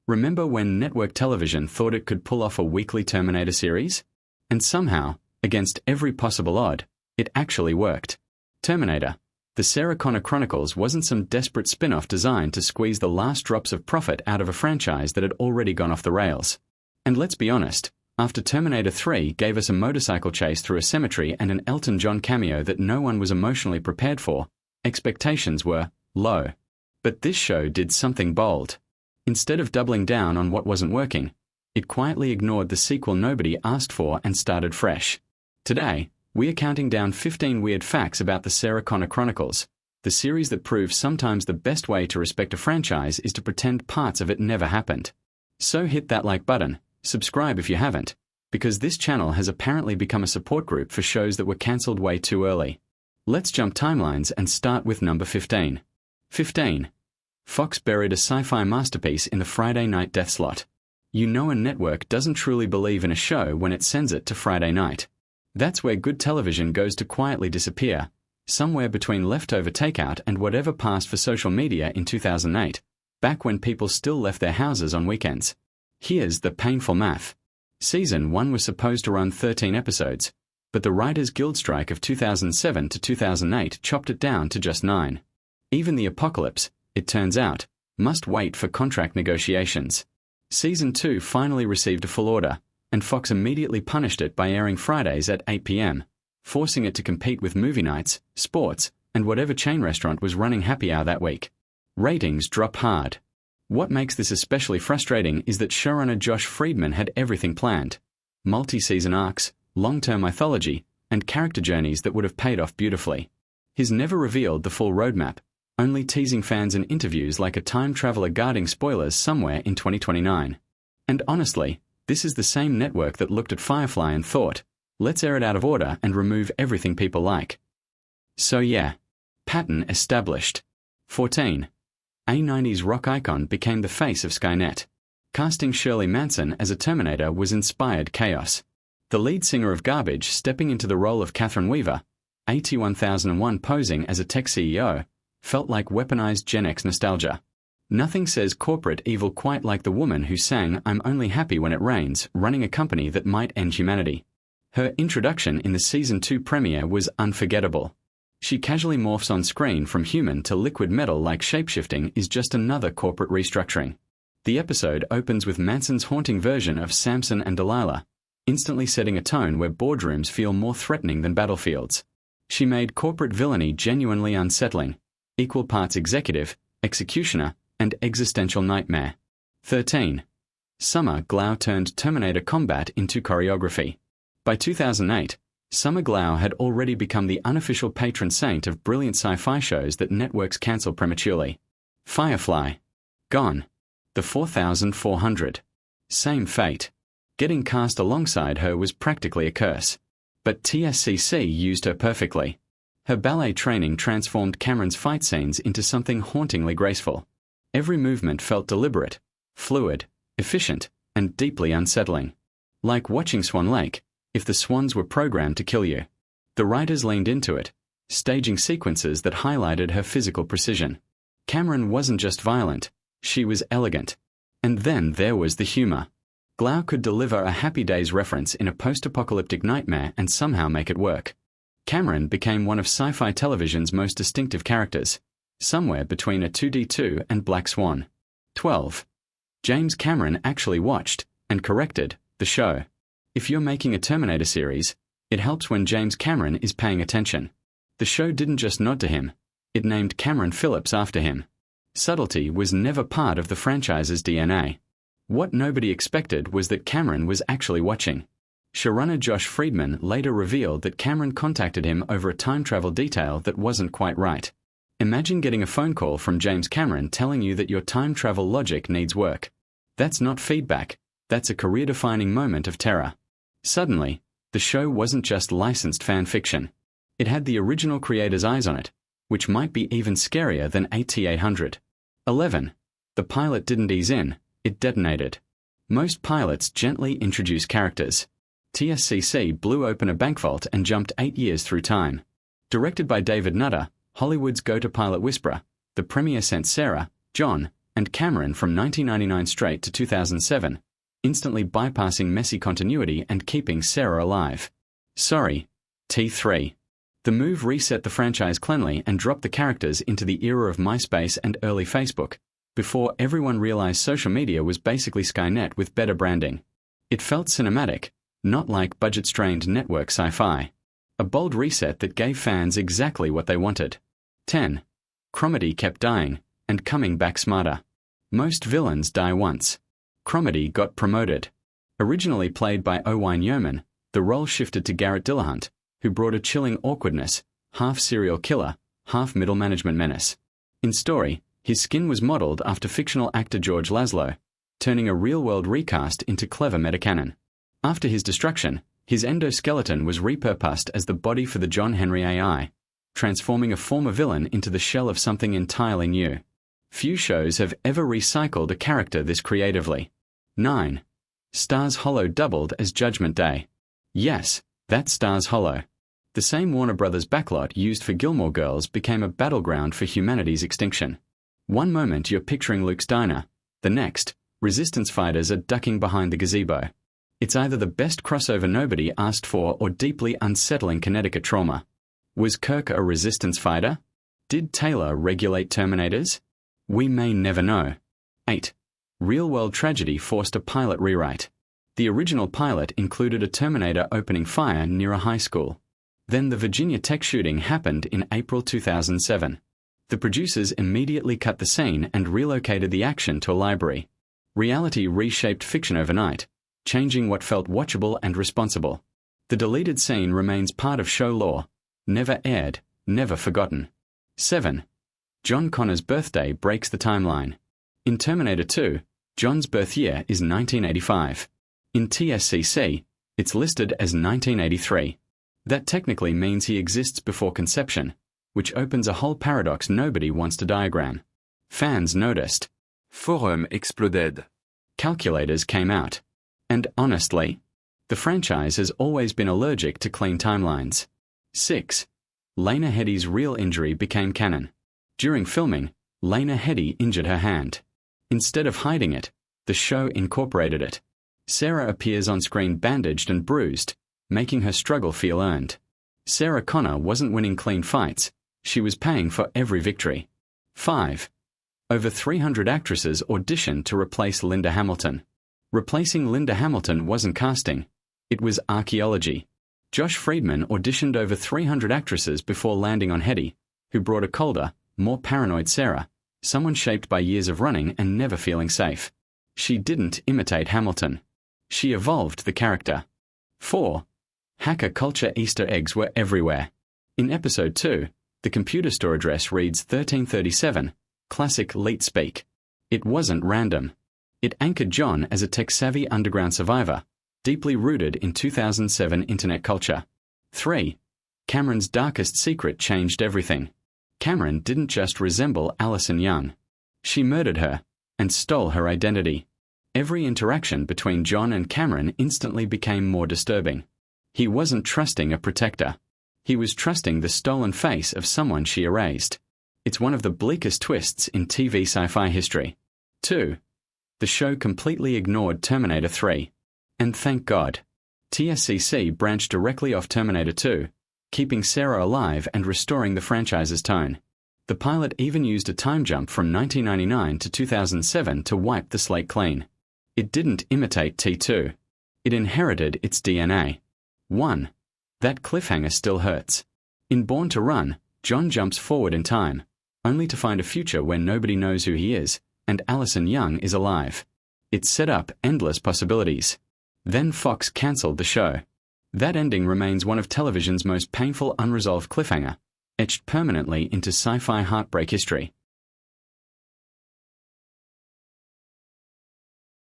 Remember when network television thought it could pull off a weekly Terminator series? And somehow, against every possible odd, it actually worked. Terminator, the Sarah Connor Chronicles wasn't some desperate spin-off designed to squeeze the last drops of profit out of a franchise that had already gone off the rails. And let's be honest, after Terminator 3 gave us a motorcycle chase through a cemetery and an Elton John cameo that no one was emotionally prepared for, expectations were low. But this show did something bold. Instead of doubling down on what wasn't working, it quietly ignored the sequel nobody asked for and started fresh. Today, we are counting down 15 weird facts about the Sarah Connor Chronicles, the series that proves sometimes the best way to respect a franchise is to pretend parts of it never happened. So hit that like button, subscribe if you haven't, because this channel has apparently become a support group for shows that were cancelled way too early. Let's jump timelines and start with number 15. 15. Fox buried a sci-fi masterpiece in the Friday night death slot. You know a network doesn't truly believe in a show when it sends it to Friday night. That's where good television goes to quietly disappear, somewhere between leftover takeout and whatever passed for social media in 2008, back when people still left their houses on weekends. Here's the painful math. Season 1 was supposed to run 13 episodes, but the Writers Guild strike of 2007 to 2008 chopped it down to just 9. Even the apocalypse, it turns out, must wait for contract negotiations. Season 2 finally received a full order, and Fox immediately punished it by airing Fridays at 8 p.m., forcing it to compete with movie nights, sports, and whatever chain restaurant was running happy hour that week. Ratings drop hard. What makes this especially frustrating is that showrunner Josh Friedman had everything planned. Multi-season arcs, long-term mythology, and character journeys that would have paid off beautifully. He's never revealed the full roadmap, only teasing fans in interviews like a time traveler guarding spoilers somewhere in 2029. And honestly, this is the same network that looked at Firefly and thought, let's air it out of order and remove everything people like. So yeah, pattern established. 14. A 90s rock icon became the face of Skynet. Casting Shirley Manson as a Terminator was inspired chaos. The lead singer of Garbage stepping into the role of Catherine Weaver, AT-1001 posing as a tech CEO, felt like weaponized Gen X nostalgia. Nothing says corporate evil quite like the woman who sang I'm Only Happy When It Rains, running a company that might end humanity. Her introduction in the Season 2 premiere was unforgettable. She casually morphs on screen from human to liquid metal like shapeshifting is just another corporate restructuring. The episode opens with Manson's haunting version of Samson and Delilah, instantly setting a tone where boardrooms feel more threatening than battlefields. She made corporate villainy genuinely unsettling, equal parts executive, executioner, and existential nightmare. 13. Summer Glau turned Terminator combat into choreography. By 2008, Summer Glau had already become the unofficial patron saint of brilliant sci-fi shows that networks cancel prematurely. Firefly. Gone. The 4400. Same fate. Getting cast alongside her was practically a curse. But TSCC used her perfectly. Her ballet training transformed Cameron's fight scenes into something hauntingly graceful. Every movement felt deliberate, fluid, efficient, and deeply unsettling. Like watching Swan Lake, if the swans were programmed to kill you. The writers leaned into it, staging sequences that highlighted her physical precision. Cameron wasn't just violent, she was elegant. And then there was the humor. Glau could deliver a Happy Days reference in a post-apocalyptic nightmare and somehow make it work. Cameron became one of sci-fi television's most distinctive characters, somewhere between a 2D2 and Black Swan. 12. James Cameron actually watched, and corrected, the show. If you're making a Terminator series, it helps when James Cameron is paying attention. The show didn't just nod to him, it named Cameron Phillips after him. Subtlety was never part of the franchise's DNA. What nobody expected was that Cameron was actually watching. Showrunner Josh Friedman later revealed that Cameron contacted him over a time travel detail that wasn't quite right. Imagine getting a phone call from James Cameron telling you that your time travel logic needs work. That's not feedback, that's a career-defining moment of terror. Suddenly, the show wasn't just licensed fan fiction. It had the original creator's eyes on it, which might be even scarier than AT-800. 11. The pilot didn't ease in, it detonated. Most pilots gently introduce characters. TSCC blew open a bank vault and jumped 8 years through time. Directed by David Nutter, Hollywood's go-to pilot whisperer, the premiere sent Sarah, John, and Cameron from 1999 straight to 2007, instantly bypassing messy continuity and keeping Sarah alive. Sorry, T3. The move reset the franchise cleanly and dropped the characters into the era of MySpace and early Facebook, before everyone realized social media was basically Skynet with better branding. It felt cinematic, not like budget-strained network sci-fi. A bold reset that gave fans exactly what they wanted. 10. Cromedy kept dying, and coming back smarter. Most villains die once. Cromedy got promoted. Originally played by Owain Yeoman, the role shifted to Garrett Dillahunt, who brought a chilling awkwardness, half serial killer, half middle management menace. In story, his skin was modeled after fictional actor George Laszlo, turning a real-world recast into clever metacanon. After his destruction, his endoskeleton was repurposed as the body for the John Henry AI, transforming a former villain into the shell of something entirely new. Few shows have ever recycled a character this creatively. 9. Stars Hollow doubled as Judgment Day. Yes, that's Stars Hollow. The same Warner Brothers backlot used for Gilmore Girls became a battleground for humanity's extinction. One moment you're picturing Luke's diner, the next, resistance fighters are ducking behind the gazebo. It's either the best crossover nobody asked for or deeply unsettling Connecticut trauma. Was Kirk a resistance fighter? Did Taylor regulate Terminators? We may never know. 8. Real-world tragedy forced a pilot rewrite. The original pilot included a Terminator opening fire near a high school. Then the Virginia Tech shooting happened in April 2007. The producers immediately cut the scene and relocated the action to a library. Reality reshaped fiction overnight, changing what felt watchable and responsible. The deleted scene remains part of show lore, never aired, never forgotten. 7. John Connor's birthday breaks the timeline. In Terminator 2, John's birth year is 1985. In TSCC, it's listed as 1983. That technically means he exists before conception, which opens a whole paradox nobody wants to diagram. Fans noticed. Forum exploded. Calculators came out. And honestly, the franchise has always been allergic to clean timelines. 6. Lena Headey's real injury became canon. During filming, Lena Headey injured her hand. Instead of hiding it, the show incorporated it. Sarah appears on screen bandaged and bruised, making her struggle feel earned. Sarah Connor wasn't winning clean fights, she was paying for every victory. 5. Over 300 actresses auditioned to replace Linda Hamilton. Replacing Linda Hamilton wasn't casting, it was archaeology. Josh Friedman auditioned over 300 actresses before landing on Headey, who brought a colder, more paranoid Sarah, someone shaped by years of running and never feeling safe. She didn't imitate Hamilton. She evolved the character. 4. Hacker culture Easter eggs were everywhere. In Episode 2, the computer store address reads 1337, classic leet speak. It wasn't random. It anchored John as a tech-savvy underground survivor, deeply rooted in 2007 internet culture. 3. Cameron's darkest secret changed everything. Cameron didn't just resemble Allison Young. She murdered her and stole her identity. Every interaction between John and Cameron instantly became more disturbing. He wasn't trusting a protector. He was trusting the stolen face of someone she erased. It's one of the bleakest twists in TV sci-fi history. 2. The show completely ignored Terminator 3. And thank God. TSCC branched directly off Terminator 2, keeping Sarah alive and restoring the franchise's tone. The pilot even used a time jump from 1999 to 2007 to wipe the slate clean. It didn't imitate T2. It inherited its DNA. 1. That cliffhanger still hurts. In Born to Run, John jumps forward in time, only to find a future where nobody knows who he is, and Allison Young is alive. It set up endless possibilities. Then Fox cancelled the show. That ending remains one of television's most painful unresolved cliffhanger, etched permanently into sci-fi heartbreak history.